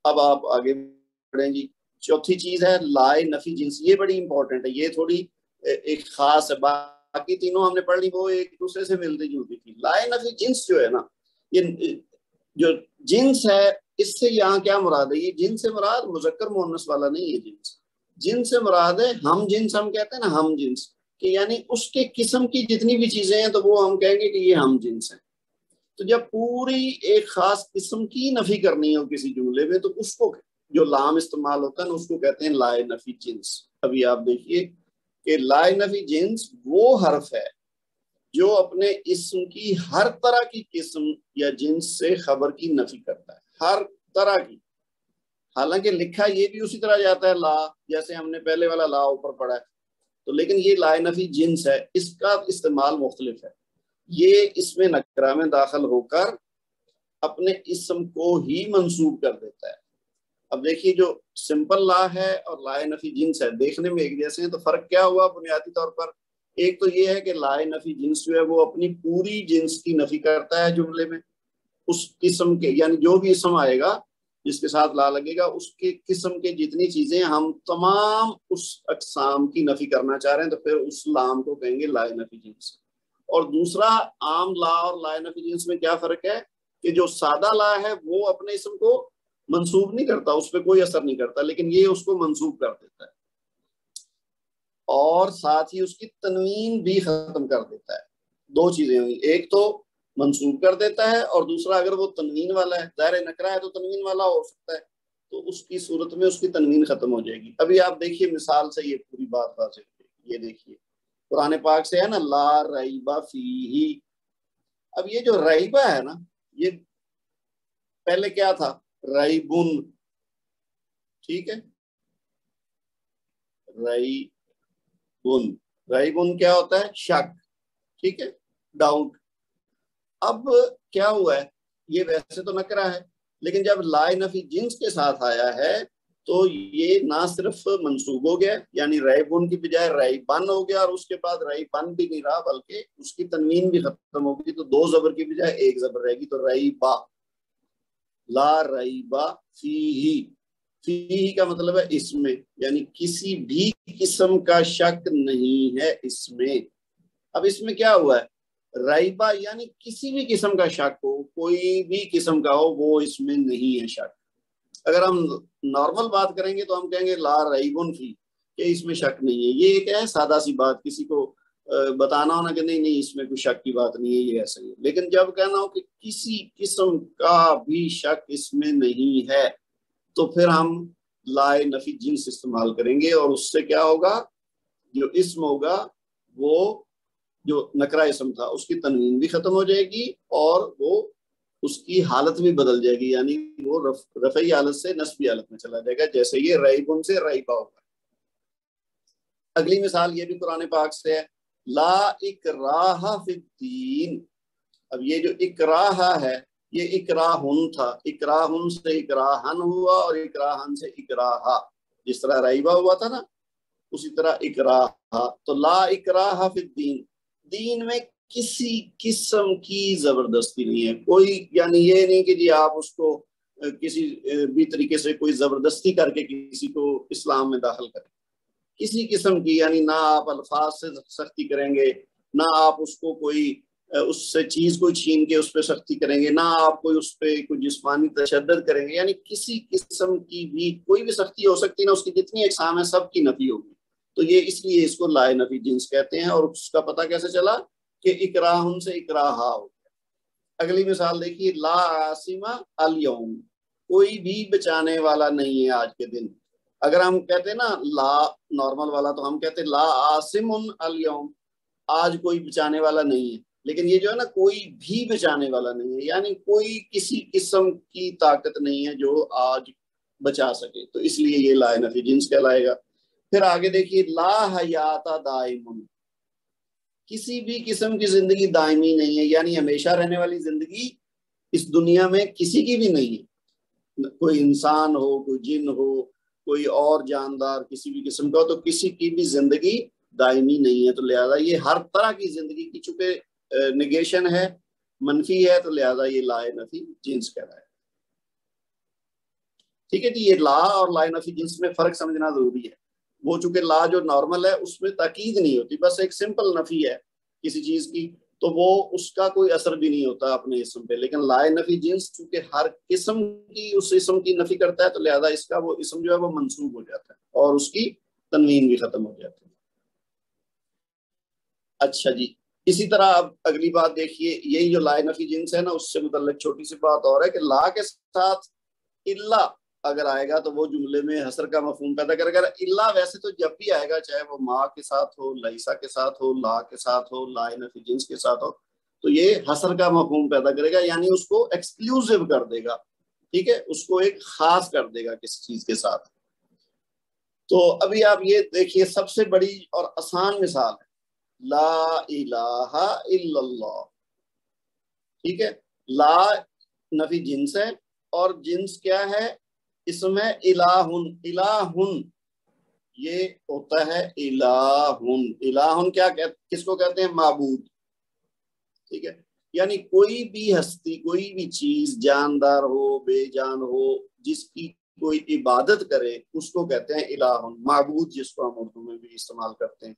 اب آپ آگے بڑھیں جی. چوتھی چیز ہے لائے نفی جنس. یہ بڑی امپورٹنٹ ہے، یہ تھوڑی ایک خاص ہے. باقی تینوں ہم نے پڑھ لی وہ ایک دوسرے سے ملتی جلتی تھی. لائے نفی جنس جو ہے نا، یہ جو جنس ہے اس سے یہاں کیا مراد ہے؟ یہ جنس سے مراد مذکر مؤنث والا نہیں ہے. جنس سے مراد ہے ہم جنس. ہم کہتے ہیں نا ہم جنس، کہ یعنی اس کے قسم کی جتنی بھی چیزیں ہیں تو وہ ہم کہیں گے کہ یہ ہم جنس ہیں. تو جب پوری ایک خاص قسم کی نفی کرنی ہو کسی جملے میں تو اس کو جو لام استعمال ہوتا ہے نا اس کو کہتے ہیں لائے نفی جنس. ابھی آپ دیکھیے کہ لائے نفی جنس وہ حرف ہے جو اپنے اسم کی ہر طرح کی قسم یا جنس سے خبر کی نفی کرتا ہے، ہر طرح کی. حالانکہ لکھا یہ بھی اسی طرح جاتا ہے لا، جیسے ہم نے پہلے والا لا اوپر پڑھا ہے، تو لیکن یہ لائے نفی جنس ہے، اس کا استعمال مختلف ہے. یہ اس میں نکرہ میں داخل ہو کر اپنے اسم کو ہی منسوب کر دیتا ہے. اب دیکھیے جو سمپل لا ہے اور لائے نفی جنس ہے دیکھنے میں ایک جیسے ہیں، تو فرق کیا ہوا بنیادی طور پر؟ ایک تو یہ ہے کہ لائے نفی جنس جو ہے وہ اپنی پوری جنس کی نفی کرتا ہے جملے میں، اس قسم کے یعنی جو بھی اسم آئے گا جس کے ساتھ لا لگے گا اس کے قسم کے جتنی چیزیں ہم تمام اس اقسام کی نفی کرنا چاہ رہے ہیں تو پھر اس لام کو کہیں گے لائے نفی جنس. اور دوسرا عام لا اور لائے نفی جنس میں کیا فرق ہے کہ جو سادہ لا ہے وہ اپنے اسم کو منسوب نہیں کرتا، اس پہ کوئی اثر نہیں کرتا، لیکن یہ اس کو منسوب کر دیتا ہے اور ساتھ ہی اس کی تنوین بھی ختم کر دیتا ہے. دو چیزیں ہوئی، ایک تو منسوب کر دیتا ہے اور دوسرا اگر وہ تنوین والا ہے، ظاہر نکرہ ہے تو تنوین والا ہو سکتا ہے، تو اس کی صورت میں اس کی تنوین ختم ہو جائے گی. ابھی آپ دیکھیے مثال سے یہ پوری بات واضح ہو جائے گی. یہ دیکھیے قرآن پاک سے ہے نا لا ریبہ فیہ. اب یہ جو ریبہ ہے نا یہ پہلے کیا تھا؟ ریبن. ٹھیک ہے، ریبن. ریبن کیا ہوتا ہے؟ شک. ٹھیک ہے، ڈاؤٹ. اب کیا ہوا ہے؟ یہ ویسے تو نکرہ ہے لیکن جب لائے نفی جنس کے ساتھ آیا ہے تو یہ نہ صرف منسوب ہو گیا یعنی ریبن کی بجائے ریبن ہو گیا، اور اس کے بعد ریبن بھی نہیں رہا بلکہ اس کی تنوین بھی ختم ہوگی، تو دو زبر کی بجائے ایک زبر رہے گی. تو ریبہ، لا ریبہ فیہ. فیہ کا مطلب ہے اس میں، یعنی کسی بھی قسم کا شک نہیں ہے اس میں. اب اس میں کیا ہوا ہے؟ ریبہ یعنی کسی بھی قسم کا شک ہو، کوئی بھی قسم کا ہو، وہ اس میں نہیں ہے شک. اگر ہم نارمل بات کریں گے تو ہم کہیں گے لا ریبن فی، کہ اس میں شک نہیں ہے. یہ ایک ہے سادہ سی بات، کسی کو بتانا ہونا کہ نہیں اس میں کوئی شک کی بات نہیں ہے، یہ ایسا ہی ہے. لیکن جب کہنا ہو کہ کسی قسم کا بھی شک اس میں نہیں ہے تو پھر ہم لائے نفی جنس استعمال کریں گے، اور اس سے کیا ہوگا؟ جو اسم ہوگا وہ جو نکرہ اسم تھا اس کی تنوین بھی ختم ہو جائے گی اور وہ اس کی حالت بھی بدل جائے گی، یعنی وہ رفعی حالت سے نصبی حالت میں چلا جائے گا، جیسے یہ ریبن سے ریبا ہوگا۔ اگلی مثال یہ بھی قرآن پاک سے ہے، لا اکراہ فی الدین۔ اب یہ جو اکراہ ہے یہ اکراہن تھا، اکراہن سے اکراہن ہوا اور اکراہن سے اکراہ، جس طرح ریبا ہوا تھا نا اسی طرح اکراہ۔ تو لا اکراہ فی الدین، دین میں کسی قسم کی زبردستی نہیں ہے، کوئی یعنی یہ نہیں کہ جی آپ اس کو کسی بھی طریقے سے کوئی زبردستی کر کے کسی کو اسلام میں داخل کریں، کسی قسم کی، یعنی نہ آپ الفاظ سے سختی کریں گے، نہ آپ اس کو کوئی اس سے چیز کوئی چھین کے اس پہ سختی کریں گے، نہ آپ کوئی اس پہ کوئی جسمانی تشدد کریں گے، یعنی کسی قسم کی بھی کوئی بھی سختی ہو سکتی نا، اس کی جتنی اقسام ہیں سب کی نفی ہوگی۔ تو یہ اس لیے اس کو لائے نفی جنس کہتے ہیں، اور اس کا پتہ کیسے چلا کہ اکراہن سے اکراہا ہو گیا۔ اگلی مثال دیکھیے، لا عاصم الیوم، کوئی بھی بچانے والا نہیں ہے آج کے دن۔ اگر ہم کہتے ہیں نا لا نارمل والا تو ہم کہتے ہیں لا عاصم الیوم، آج کوئی بچانے والا نہیں ہے، لیکن یہ جو ہے نا کوئی بھی بچانے والا نہیں ہے، یعنی کوئی کسی قسم کی طاقت نہیں ہے جو آج بچا سکے، تو اس لیے یہ لائے نفی جنس کہلائے گا۔ پھر آگے دیکھیے، لا حیات دائم، کسی بھی قسم کی زندگی دائمی نہیں ہے، یعنی ہمیشہ رہنے والی زندگی اس دنیا میں کسی کی بھی نہیں ہے، کوئی انسان ہو، کوئی جن ہو، کوئی اور جاندار کسی بھی قسم کا ہو، تو کسی کی بھی زندگی دائمی نہیں ہے، تو لہذا یہ ہر طرح کی زندگی کی چونکہ نگیشن ہے، منفی ہے، تو لہذا یہ لائے نفی جنس کہتا ہے۔ ٹھیک ہے جی، یہ لا اور لائے نفی جنس میں فرق سمجھنا ضروری ہے۔ وہ چونکہ لا جو نارمل ہے اس میں تاکید نہیں ہوتی، بس ایک سمپل نفی ہے کسی چیز کی، تو وہ اس کا کوئی اثر بھی نہیں ہوتا اپنے اسم پہ، لیکن لائے نفی جنس چونکہ ہر قسم کی اس اسم کی نفی کرتا ہے، تو لہذا اس کا وہ اسم جو ہے وہ منسوب ہو جاتا ہے اور اس کی تنوین بھی ختم ہو جاتی ہے۔ اچھا جی، اسی طرح اب اگلی بات دیکھیے، یہی جو لائے نفی جنس ہے نا اس سے متعلق چھوٹی سی بات اور ہے کہ لا کے ساتھ الا اگر آئے گا تو وہ جملے میں حصر کا مفہوم پیدا کرے گا۔ الا ویسے تو جب بھی آئے گا، چاہے وہ ما کے ساتھ ہو، لیسا کے ساتھ ہو، لا کے ساتھ ہو، لائے نفی جنس کے ساتھ ہو، تو یہ حصر کا مفہوم پیدا کرے گا، یعنی اس کو ایکسکلوسیو کر دے گا، ٹھیک ہے، اس کو ایک خاص کر دے گا کسی چیز کے ساتھ۔ تو ابھی آپ یہ دیکھیے، سب سے بڑی اور آسان مثال ہے لا الہ الا اللہ، ٹھیک ہے، لا نفی جنس ہے اور جنس کیا ہے، اسم ہے الہن، الہن یہ ہوتا ہے الہن، الہن کیا کس کو کہتے ہیں، معبود، ٹھیک ہے، یعنی کوئی بھی ہستی، کوئی بھی چیز جاندار ہو بے جان ہو جس کی کوئی عبادت کرے اس کو کہتے ہیں الہن، معبود جس کو ہم اردو میں بھی استعمال کرتے ہیں۔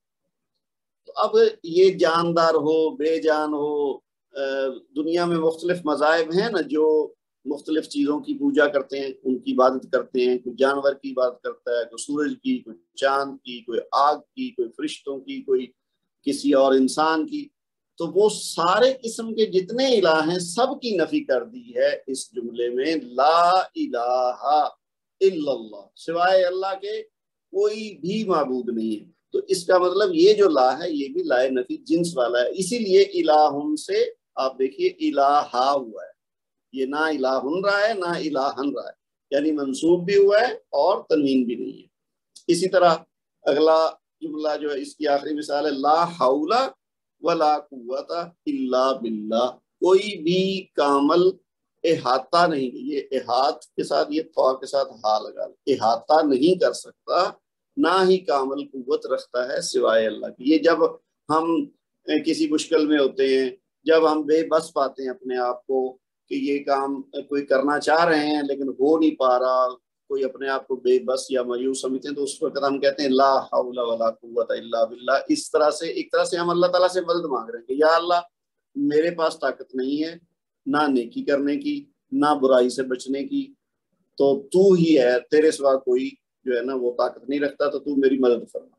تو اب یہ جاندار ہو بے جان ہو، دنیا میں مختلف مذاہب ہیں نا جو مختلف چیزوں کی پوجا کرتے ہیں، ان کی عبادت کرتے ہیں، کوئی جانور کی عبادت کرتا ہے، کوئی سورج کی، کوئی چاند کی، کوئی آگ کی، کوئی فرشتوں کی، کوئی کسی اور انسان کی، تو وہ سارے قسم کے جتنے الہ ہیں سب کی نفی کر دی ہے اس جملے میں، لا الہ الا اللہ، سوائے اللہ کے کوئی بھی معبود نہیں ہے۔ تو اس کا مطلب یہ جو لا ہے یہ بھی لائے نفی جنس والا ہے، اسی لیے الہن سے آپ دیکھیے الہا ہوا ہے، یہ نہ الہن رہا ہے نہ الہن رہا ہے، یعنی منصوب بھی ہوا ہے اور تنوین بھی نہیں ہے۔ اسی طرح اگلا جملہ جو ہے اس کی آخری مثال ہے لا حول ولا قوت الا باللہ، کوئی بھی کامل احاطہ نہیں، یہ احاط کے ساتھ یہ طور کے ساتھ ہا لگا، احاطہ نہیں کر سکتا، نہ ہی کامل قوت رکھتا ہے سوائے اللہ کی۔ یہ جب ہم کسی مشکل میں ہوتے ہیں، جب ہم بے بس پاتے ہیں اپنے آپ کو کہ یہ کام کوئی کرنا چاہ رہے ہیں لیکن ہو نہیں پا رہا، کوئی اپنے آپ کو بے بس یا مایوس سمجھتے ہیں، تو اس وقت ہم کہتے ہیں لا حول ولا قوت الا باللہ۔ اس طرح سے ایک طرح سے ہم اللہ تعالیٰ سے مدد مانگ رہے ہیں کہ یا اللہ میرے پاس طاقت نہیں ہے نہ نیکی کرنے کی نہ برائی سے بچنے کی، تو تو ہی ہے، تیرے سوا کوئی جو ہے نا وہ طاقت نہیں رکھتا، تو تو میری مدد فرما۔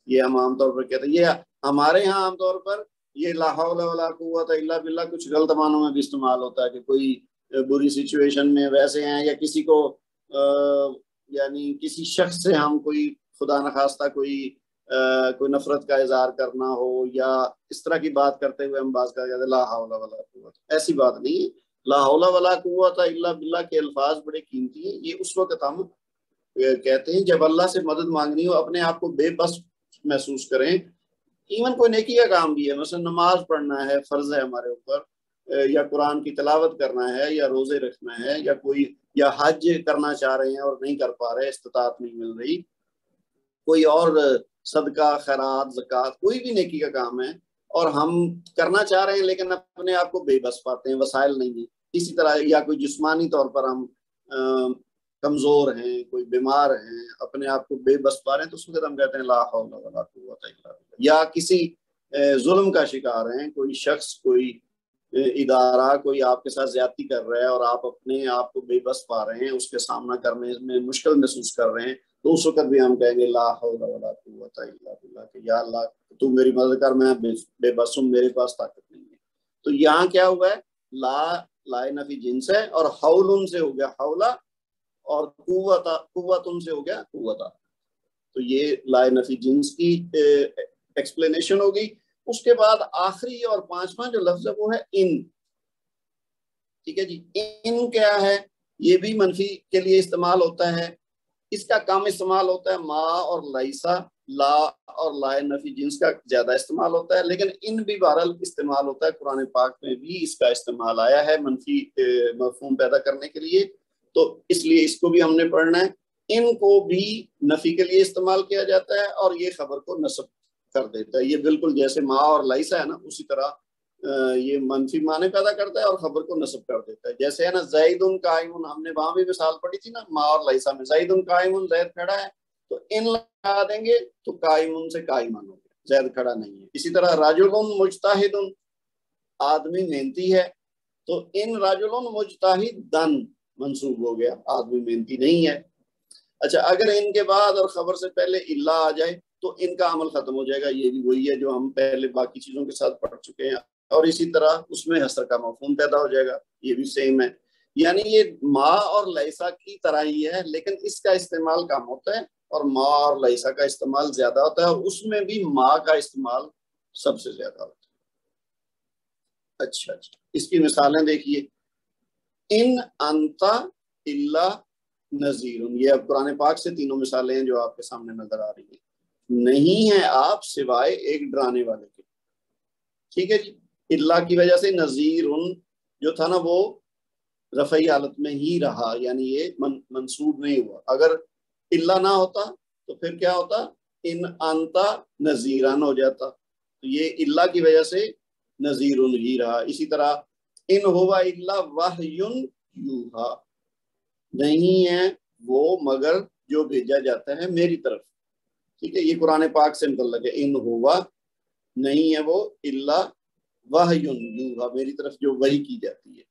یہ ہم عام طور پر کہتے ہیں، یہ ہمارے ہاں عام طور پر یہ لا حول ولا قوت الا باللہ کچھ غلط معنوں میں بھی استعمال ہوتا ہے کہ کوئی بری سچویشن میں ویسے ہیں، یا کسی کو یعنی کسی شخص سے ہم کوئی خدا نخواستہ کوئی نفرت کا اظہار کرنا ہو، یا اس طرح کی بات کرتے ہوئے ہم بات کر جاتے لا حول ولا قوت، ایسی بات نہیں ہے، لا حول ولا قوت الا باللہ کے الفاظ بڑے قیمتی ہیں. یہ اس وقت ہم کہتے ہیں جب اللہ سے مدد مانگنی ہو, اپنے آپ کو بے بس محسوس کریں. ایون کوئی نیکی کا کام بھی ہے, مثلا نماز پڑھنا ہے, فرض ہے ہمارے اوپر, یا قرآن کی تلاوت کرنا ہے, یا روزے رکھنا ہے, یا حج کرنا چاہ رہے ہیں اور نہیں کر پا رہے, استطاعت نہیں مل رہی, کوئی اور صدقہ, خیرات, زکوٰۃ, کوئی بھی نیکی کا کام ہے اور ہم کرنا چاہ رہے ہیں لیکن اپنے آپ کو بے بس پاتے ہیں, وسائل نہیں ہیں. اسی طرح یا کوئی جسمانی طور پر ہم کمزور ہیں, کوئی بیمار ہیں, اپنے آپ کو بے بس پا رہے ہیں, تو اس وقت ہم کہتے ہیں لا حول ولا قوت الا باللہ. یا کسی ظلم کا شکار ہیں, کوئی شخص, کوئی ادارہ, کوئی آپ کے ساتھ زیادتی کر رہا ہے اور آپ اپنے آپ کو بے بس پا رہے ہیں, اس کے سامنا کرنے میں مشکل محسوس کر رہے ہیں, تو اس وقت بھی ہم کہیں گے لا حول ولا قوت الا باللہ, کہ یا اللہ تو میری مدد کر, میں بے بس ہوں, میرے پاس طاقت نہیں ہے. تو یہاں کیا ہوا ہے, لا نفی جنس ہے, اور حول سے ہو گیا حولا, اور قوت سے ہو گیا قوتا. تو یہ لا نفی جنس کی ایکسپلینیشن ہوگی. اس کے بعد آخری اور پانچواں جو لفظ ہے وہ ہے ان. ٹھیک ہے جی, ان کیا ہے, یہ بھی منفی کے لیے استعمال ہوتا ہے. اس کا کم استعمال ہوتا ہے ما اور لیسا, لا اور لا نفی جنس کا زیادہ استعمال ہوتا ہے, لیکن ان بھی بہرحال استعمال ہوتا ہے. قرآن پاک میں بھی اس کا استعمال آیا ہے منفی مفہوم پیدا کرنے کے لیے, تو اس لیے اس کو بھی ہم نے پڑھنا ہے. ان کو بھی نفی کے لیے استعمال کیا جاتا ہے اور یہ خبر کو نصب کر دیتا ہے. یہ بالکل جیسے ما اور لیسا ہے نا, اسی طرح یہ منفی معنی پیدا کرتا ہے اور خبر کو نصب کر دیتا ہے. جیسے ہے نا زید قائم, ہم نے وہاں بھی مثال پڑھی تھی نا ما اور لیسا میں, زید قائم, زید کھڑا ہے, تو ان لگا دیں گے تو قائم سے قائمان ہو گیا, زید کھڑا نہیں ہے. اسی طرح رجل مجتہد, آدمی محنتی ہے, تو ان رجل مجتہدن منصوب ہو گیا, آدمی محنتی نہیں ہے. اچھا, اگر ان کے بعد اور خبر سے پہلے الا آ جائے تو ان کا عمل ختم ہو جائے گا. یہ بھی وہی ہے جو ہم پہلے باقی چیزوں کے ساتھ پڑھ چکے ہیں, اور اسی طرح اس میں حصر کا مفہوم پیدا ہو جائے گا. یہ بھی سیم ہے, یعنی یہ ما اور لیسا کی طرح ہی ہے, لیکن اس کا استعمال کم ہوتا ہے اور ما اور لیسا کا استعمال زیادہ ہوتا ہے, اور اس میں بھی ما کا استعمال سب سے زیادہ ہوتا ہے. اچھا, اس کی مثالیں دیکھیے. ان انتا الا نذیر, یہ اب قرآن پاک سے تینوں مثالیں ہیں جو آپ کے سامنے نظر آ رہی ہیں. نہیں ہے آپ سوائے ایک ڈرانے والے کے. ٹھیک ہے جی, اللہ کی وجہ سے نذیر جو تھا نا وہ رفعی حالت میں ہی رہا, یعنی یہ منصوب نہیں ہوا. اگر اللہ نہ ہوتا تو پھر کیا ہوتا, ان انتا نذیران ہو جاتا. تو یہ اللہ کی وجہ سے نذیر ہی رہا. اسی طرح ان ہوا الا وحی یوحا, نہیں ہے وہ مگر جو بھیجا جاتا ہے میری طرف. ٹھیک ہے, یہ قرآن پاک سے متعلق ہے. ان ہوا, نہیں ہے وہ, الا وحی یوحا, میری طرف جو وحی کی جاتی ہے.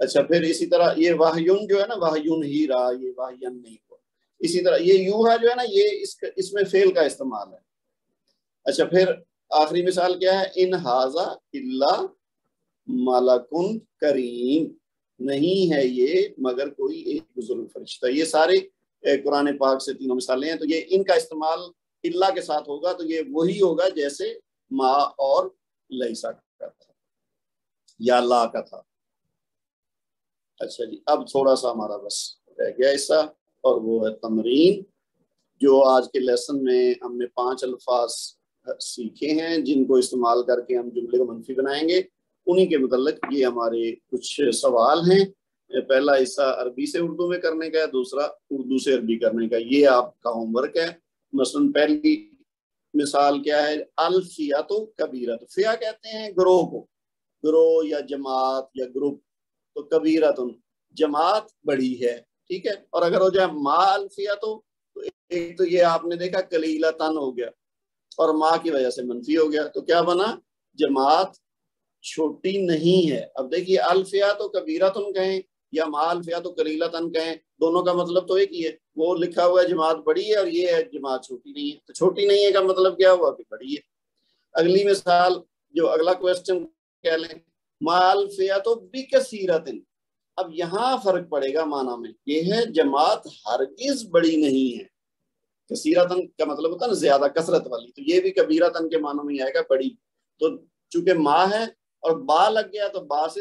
اچھا, پھر اسی طرح یہ واہیون جو ہے نا, واہیون ہی رہا, یہ واہین نہیں ہوا. اسی طرح یہ یوحا جو ہے نا, یہ اس میں فعل کا استعمال ہے. اچھا, پھر آخری مثال کیا ہے, ان ھذا الا ملکن کریم, نہیں ہے یہ مگر کوئی ایک بزرگ فرشتہ. یہ سارے قرآن پاک سے تینوں مثالیں ہیں. تو یہ ان کا استعمال اللہ کے ساتھ ہوگا تو یہ وہی ہوگا جیسے ما اور لیسا کا تھا یا لا کا تھا. اچھا جی, اب تھوڑا سا ہمارا بس رہ گیا حصہ, اور وہ ہے تمرین, جو آج کے لیسن میں ہم نے 5 الفاظ سیکھے ہیں جن کو استعمال کر کے ہم جملے کو منفی بنائیں گے. انہی کے متعلق یہ ہمارے کچھ سوال ہیں. پہلا حصہ عربی سے اردو میں کرنے کا ہے, دوسرا اردو سے عربی کرنے کا. یہ آپ کا ہوم ورک ہے. مثلا پہلی مثال کیا ہے, الفیات کبیرۃ. فیا کہتے ہیں گروہ کو, گروہ یا جماعت یا گروپ, تو کبیرۃ جماعت بڑی ہے. ٹھیک ہے, اور اگر ہو جائے ما الفیات تو ایک تو یہ آپ نے دیکھا قلیلۃ ہو گیا اور ما کی وجہ سے منفی ہو گیا, تو کیا بنا, جماعت چھوٹی نہیں ہے. اب دیکھیے الفیات و کبیرۃ کہیں یا ما الفیات و قلیلۃ کہیں, دونوں کا مطلب تو ایک ہی ہے. وہ لکھا ہوا ہے جماعت بڑی ہے اور یہ ہے جماعت چھوٹی نہیں ہے. تو چھوٹی نہیں ہے کا مطلب کیا ہوا کہ بڑی ہے. اگلی مثال, جو اگلا کوشچن کہہ لیں, ما الفیات بکثیرۃ. اب یہاں فرق پڑے گا معنی میں, یہ ہے جماعت ہرگز بڑی نہیں ہے. کثیرتن کا مطلب ہوتا ہے نا زیادہ, کثرت والی, تو یہ بھی کبیرتن کے معنی میں آئے گا, بڑی. تو چونکہ ما ہے اور با لگ گیا تو با سے